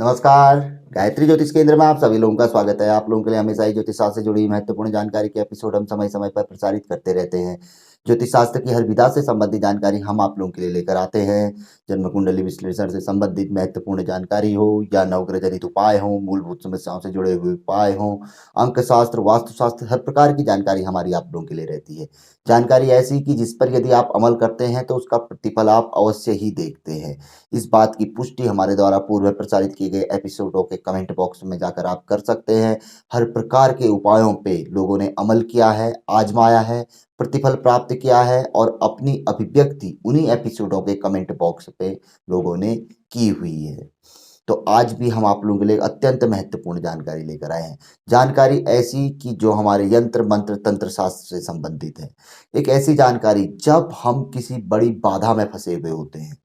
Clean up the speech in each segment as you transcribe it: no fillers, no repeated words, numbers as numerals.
नमस्कार। गायत्री ज्योतिष केंद्र में आप सभी लोगों का स्वागत है। आप लोगों के लिए हमेशा ही ज्योतिष शास्त्र से जुड़ी महत्वपूर्ण जानकारी के एपिसोड हम समय समय पर प्रसारित करते रहते हैं। ज्योतिष शास्त्र की हर विधा से संबंधित जानकारी हम आप लोगों के लिए लेकर आते हैं। जन्म कुंडली विश्लेषण से संबंधित महत्वपूर्ण जानकारी हो या नवग्रह जनित उपाय हो, मूलभूत समस्याओं से जुड़े हुए उपाय हो, अंक शास्त्र, वास्तुशास्त्र, हर प्रकार की जानकारी हमारी आप लोगों के लिए रहती है। जानकारी ऐसी कि जिस पर यदि आप अमल करते हैं तो उसका प्रतिफल आप अवश्य ही देखते हैं। इस बात की पुष्टि हमारे द्वारा पूर्व में प्रसारित किए गए एपिसोडों के कमेंट बॉक्स में जाकर आप कर सकते हैं। हर प्रकार के उपायों पे लोगों ने अमल किया है, आजमाया है, प्रतिफल प्राप्त किया है और अपनी अभिव्यक्ति उन्हीं एपिसोडों के कमेंट बॉक्स पे लोगों ने की हुई है। तो आज भी हम आप लोगों के लिए अत्यंत महत्वपूर्ण जानकारी लेकर आए हैं। जानकारी ऐसी कि जो हमारे यंत्र मंत्र तंत्र शास्त्र से संबंधित है। एक ऐसी जानकारी जब हम किसी बड़ी बाधा में फंसे हुए होते हैं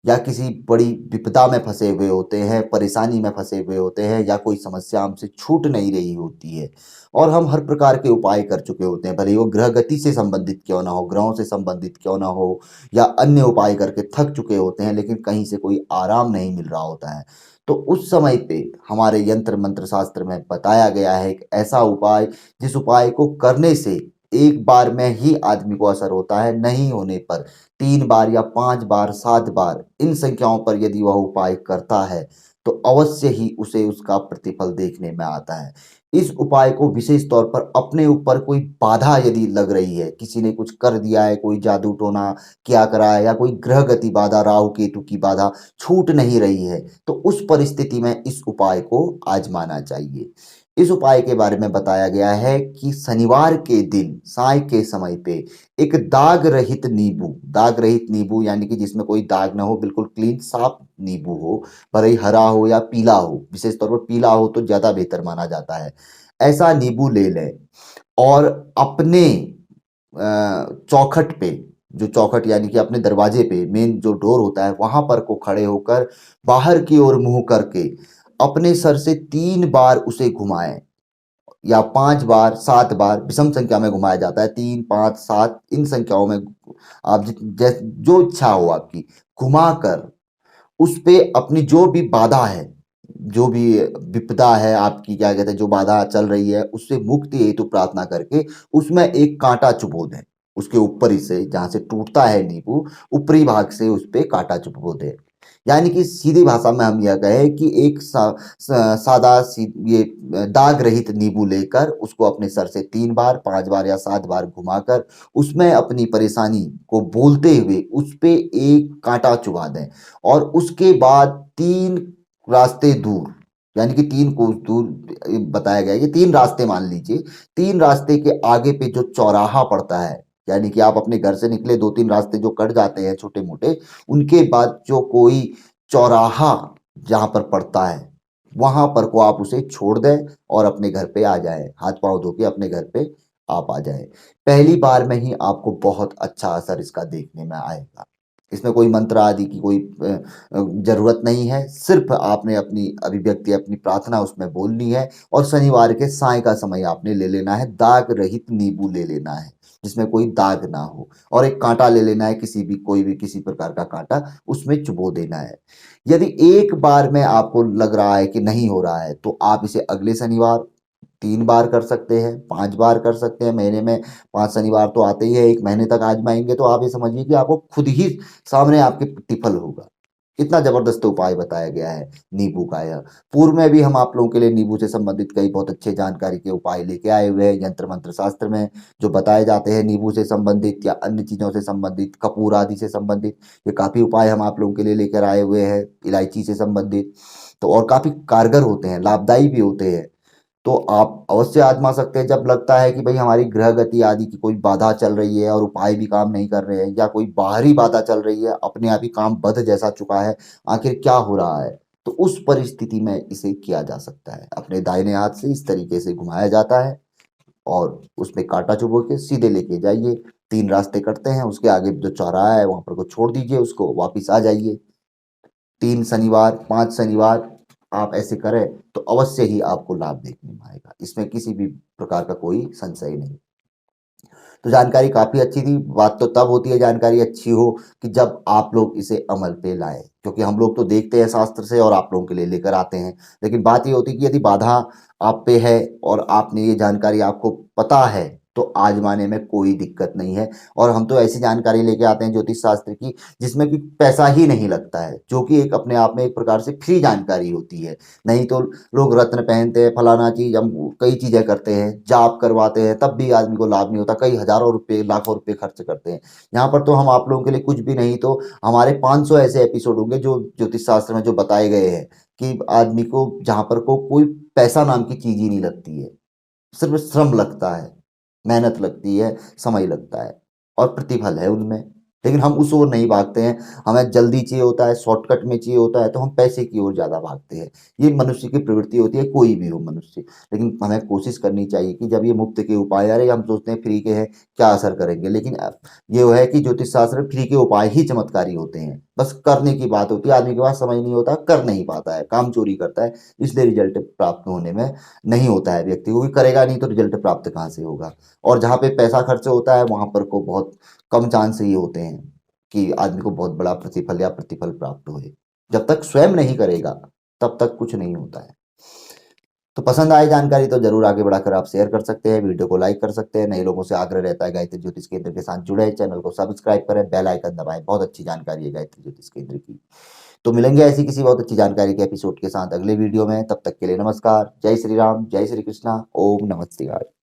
या किसी बड़ी विपदा में फंसे हुए होते हैं, परेशानी में फंसे हुए होते हैं या कोई समस्या हमसे छूट नहीं रही होती है और हम हर प्रकार के उपाय कर चुके होते हैं, भले ही वो ग्रह गति से संबंधित क्यों ना हो, ग्रहों से संबंधित क्यों ना हो या अन्य उपाय करके थक चुके होते हैं, लेकिन कहीं से कोई आराम नहीं मिल रहा होता है। तो उस समय पे हमारे यंत्र मंत्र शास्त्र में बताया गया है एक ऐसा उपाय जिस उपाय को करने से एक बार में ही आदमी को असर होता है, नहीं होने पर 3 बार या 5 बार 7 बार इन संख्याओं पर यदि वह उपाय करता है तो अवश्य ही उसे उसका प्रतिफल देखने में आता है। इस उपाय को विशेष तौर पर अपने ऊपर कोई बाधा यदि लग रही है, किसी ने कुछ कर दिया है, कोई जादू टोना क्या करा है या कोई ग्रह गति बाधा, राहु केतु की बाधा छूट नहीं रही है, तो उस परिस्थिति में इस उपाय को आजमाना चाहिए। इस उपाय के बारे में बताया गया है कि शनिवार के दिन साय के समय पे एक दाग रहित नींबू यानी कि जिसमें कोई दाग ना हो, बिल्कुल क्लीन साफ नींबू हो, भले ही हरा हो या पीला हो, विशेष तौर पर पीला हो तो ज्यादा बेहतर माना जाता है। ऐसा नींबू ले लें और अपने चौखट पे, जो चौखट यानी कि अपने दरवाजे पे मेन जो डोर होता है वहां पर को खड़े होकर बाहर की ओर मुंह करके अपने सर से 3 बार उसे घुमाएं या 5 बार 7 बार, विषम संख्या में घुमाया जाता है, 3 5 7 इन संख्याओं में आप जो इच्छा हो आपकी घुमाकर उस पे अपनी जो भी बाधा है, जो भी विपदा है आपकी, क्या कहते हैं, जो बाधा चल रही है उससे मुक्ति हेतु प्रार्थना करके उसमें एक कांटा चुभो दें। उसके ऊपर ही से जहां से टूटता है नींबू, ऊपरी भाग से उस पे कांटा चुभो दें। यानी कि सीधी भाषा में हम यह कहें कि एक सादा ये दाग रहित नींबू लेकर उसको अपने सर से 3 बार 5 बार या 7 बार घुमाकर उसमें अपनी परेशानी को बोलते हुए उस पे एक कांटा चुभा दें और उसके बाद 3 रास्ते दूर, यानी कि 3 कोस दूर, बताया गया है कि 3 रास्ते मान लीजिए, 3 रास्ते के आगे पे जो चौराहा पड़ता है, यानी कि आप अपने घर से निकले 2 3 रास्ते जो कट जाते हैं छोटे मोटे, उनके बाद जो कोई चौराहा जहां पर पड़ता है वहां पर को आप उसे छोड़ दें और अपने घर पे आ जाए, हाथ पांव धो के अपने घर पे आप आ जाए। पहली बार में ही आपको बहुत अच्छा असर इसका देखने में आएगा। इसमें कोई मंत्र आदि की कोई जरूरत नहीं है, सिर्फ आपने अपनी अभिव्यक्ति, अपनी प्रार्थना उसमें बोलनी है और शनिवार के साय का समय आपने ले लेना है, दाग रहित नींबू ले लेना है जिसमें कोई दाग ना हो और एक कांटा ले लेना है, कोई भी किसी प्रकार का कांटा उसमें चुबो देना है। यदि एक बार में आपको लग रहा है कि नहीं हो रहा है तो आप इसे अगले शनिवार 3 बार कर सकते हैं, 5 बार कर सकते हैं। महीने में 5 शनिवार तो आते ही है, एक महीने तक आजमाएंगे तो आप ये समझिए कि आपको खुद ही सामने आपके प्रतिफल होगा। इतना जबरदस्त उपाय बताया गया है नींबू का यह। पूर्व में भी हम आप लोगों के लिए नींबू से संबंधित कई बहुत अच्छे जानकारी के उपाय लेके आए हुए हैं यंत्र मंत्र शास्त्र में, जो बताए जाते हैं नींबू से संबंधित या अन्य चीजों से संबंधित, कपूर आदि से संबंधित। ये काफी उपाय हम आप लोगों के लिए लेकर आए हुए हैं, इलायची से संबंधित। तो और काफी कारगर होते हैं, लाभदायी भी होते हैं। तो आप अवश्य आजमा सकते हैं जब लगता है कि भाई हमारी ग्रह गति आदि की कोई बाधा चल रही है और उपाय भी काम नहीं कर रहे हैं, या कोई बाहरी बाधा चल रही है, अपने आप ही काम बंध जैसा चुका है, आखिर क्या हो रहा है। तो उस परिस्थिति में इसे किया जा सकता है। अपने दाहिने हाथ से इस तरीके से घुमाया जाता है और उसमें कांटा चुभो के सीधे लेके जाइए, 3 रास्ते कटते हैं, उसके आगे जो चौराहा है वहां पर को छोड़ दीजिए, उसको वापिस आ जाइए। 3 शनिवार 5 शनिवार आप ऐसे करें तो अवश्य ही आपको लाभ देखने में आएगा, इसमें किसी भी प्रकार का कोई संशय नहीं। तो जानकारी काफ़ी अच्छी थी। बात तो तब होती है जानकारी अच्छी हो कि जब आप लोग इसे अमल पे लाएँ, क्योंकि हम लोग तो देखते हैं शास्त्र से और आप लोगों के लिए लेकर आते हैं। लेकिन बात ये होती है कि यदि बाधा आप पे है और आपने ये जानकारी आपको पता है, तो आज़माने में कोई दिक्कत नहीं है। और हम तो ऐसी जानकारी लेके आते हैं ज्योतिष शास्त्र की जिसमें कि पैसा ही नहीं लगता है, जो कि एक अपने आप में एक प्रकार से फ्री जानकारी होती है। नहीं तो लोग रत्न पहनते हैं, फलाना चीज़, हम कई चीज़ें करते हैं, जाप करवाते हैं, तब भी आदमी को लाभ नहीं होता, कई हज़ारों रुपए, लाखों रुपए खर्च करते हैं। यहाँ पर तो हम आप लोगों के लिए कुछ भी नहीं तो हमारे 500 ऐसे एपिसोड होंगे जो ज्योतिष शास्त्र में जो बताए गए हैं कि आदमी को जहाँ पर को कोई पैसा नाम की चीज़ ही नहीं लगती है। सिर्फ़ श्रम लगता है, मेहनत लगती है, समय लगता है और प्रतिफल है उनमें। लेकिन हम उस ओर नहीं भागते हैं, हमें जल्दी चाहिए होता है, शॉर्टकट में चाहिए होता है, तो हम पैसे की ओर ज़्यादा भागते हैं। ये मनुष्य की प्रवृत्ति होती है, कोई भी हो मनुष्य। लेकिन हमें कोशिश करनी चाहिए कि जब ये मुफ्त के उपाय, अरे हम सोचते हैं फ्री के हैं, क्या असर करेंगे? लेकिन ये वो है कि ज्योतिष शास्त्र में फ्री के उपाय ही चमत्कारी होते हैं। बस करने की बात होती है, आदमी के पास समय नहीं होता, कर नहीं पाता है, काम चोरी करता है, इसलिए रिज़ल्ट प्राप्त होने में नहीं होता है व्यक्ति को, भी करेगा नहीं तो रिजल्ट प्राप्त कहाँ से होगा। और जहाँ पे पैसा खर्च होता है वहाँ पर को बहुत कम चांस ही होते हैं कि आदमी को बहुत बड़ा प्रतिफल या प्रतिफल प्राप्त होए। जब तक स्वयं नहीं करेगा तब तक कुछ नहीं होता है। तो पसंद आए जानकारी तो जरूर आगे बढ़ाकर आप शेयर कर सकते हैं, वीडियो को लाइक कर सकते हैं। नए लोगों से आग्रह रहता है गायत्री ज्योतिष केंद्र के साथ जुड़े, चैनल को सब्सक्राइब करें, बेल आइकन दबाएं। बहुत अच्छी जानकारी है गायत्री ज्योतिष केंद्र की। तो मिलेंगे ऐसी किसी बहुत अच्छी जानकारी के एपिसोड के साथ अगले वीडियो में। तब तक के लिए नमस्कार। जय श्री राम, जय श्री कृष्णा, ओम नमः शिवाय।